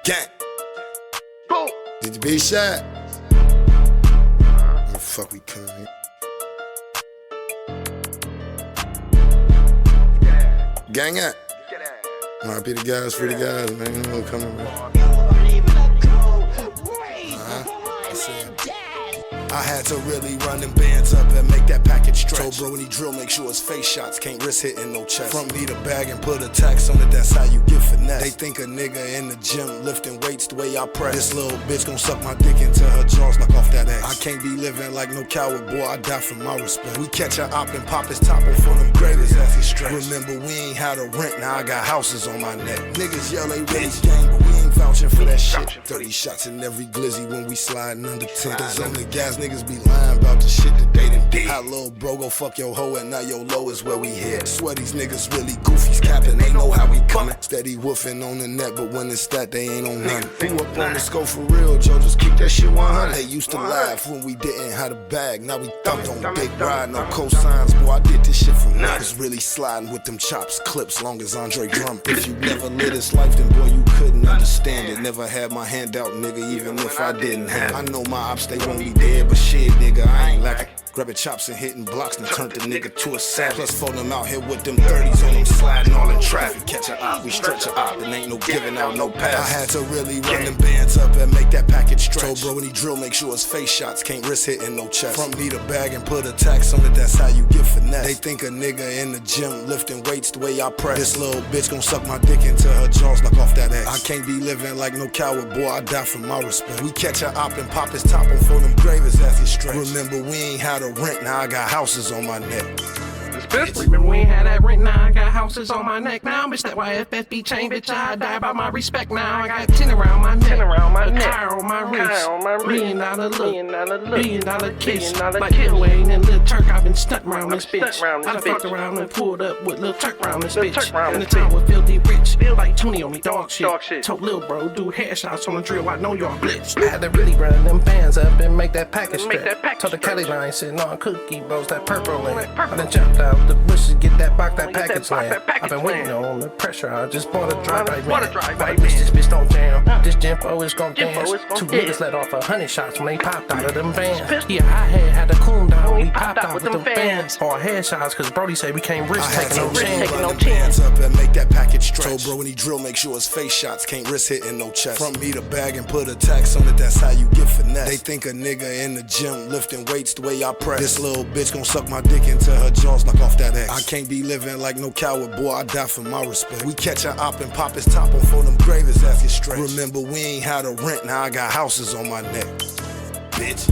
Gang. Boom. Gtb Ace. Where the fuck we coming here? Gang at. RIP the guys, free the guys, man. You know what coming, man. I had to really run them bands up and make that package stretch. Told bro when he drill, make sure his face shots can't risk hitting no chest. Front me the bag and put a tax on it, that's how you get finesse. They think a nigga in the gym lifting weights the way I press. This little bitch gon' suck my dick until her jaws knock off that ass. I can't be living like no coward, boy, I die for my respect. We catch a op and pop his top off for them graders as he stretch. Remember we ain't had a rent, now I got houses on my neck. Niggas yell they really gang, but we ain't vouching for that shit. 30 shots in every glizzy when we sliding under 10. Cause on the gas niggas be lying about the shit that they done did. How little bro go fuck your hoe and now your low is where we hit. Swear these niggas really goofies capping, they know how we coming. Steady woofing on the net, but when it's that they ain't on none. Who up on the scope for real, Joe, just keep that shit 100. They used to laugh when we didn't have a bag, now we thumped on big ride, no cosigns, boy, I did this shit for nothing. Was really sliding with them chops, clips, long as Andre Drum. If you never lived this life, then boy, you couldn't understand it. Never had my hand out, nigga, even if I didn't have it. I know my ops, they won't be dead, but shit, nigga, I ain't lacking. Grabbing chops and hitting blocks and turned the nigga to a savage. Plus phone them out here with them 30s on them sliding all in traffic. Catch a op, we stretch a op, and ain't no giving out no pass. I had to really run them bands up and make that package stretch. Told bro when he drill, make sure his face shots can't risk hitting no chest. Front me the bag and put a tax on it, that's how you get finesse. They think a nigga in the gym lifting weights the way I press. This little bitch gon' suck my dick until her jaws knock off that ass. I can't be living like no coward, boy, I die for my respect. We catch a op and pop his top on for them gravers as he stretch. Remember we ain't had a rent, now I got houses on my neck. Remember we ain't had that rent, now I got houses on my neck. Now bitch, that YFSB chain, bitch, I die by my respect. Now I got 10 around my neck, a car on my wrist, $1 million look, $1 billion kiss. Like Lil Wayne and Lil Turk, I've been stuck around this bitch. I done fucked around and pulled up with Lil Turk around this bitch. In the town with filthy rich, like Tony on me, dog shit. Told Lil Bro, do headshots on the drill, I know y'all glitch. I had to really run them bands up and make that package stretch. Told the Cali line, sitting on cookie bros, that purple lane. I done jumped out the bushes, get that box, that package land. I've been waiting on the pressure, I just bought a drive-by man. This bitch don't jam, this Genfo is gon' dance. 2 niggas let off 100 shots when they popped out of them vans. Yeah, I had the coon down, we popped out with them fans. Or headshots, cause Brody said we can't risk taking no chance. Run them bands up and make that package stretch. Told bro when he drill, make sure his face shots can't risk hitting no chest. Front me the bag and put a tax on it, that's how you get finesse. They think a nigga in the gym lifting weights the way I press. This little bitch gon' suck my dick until her jaws knock off that ass. I can't be living like no coward, boy, I die for my respect. We catch a op and pop his top on for them gravers as he stretch. Remember we ain't had a rent, now I got houses on my neck. Bitch.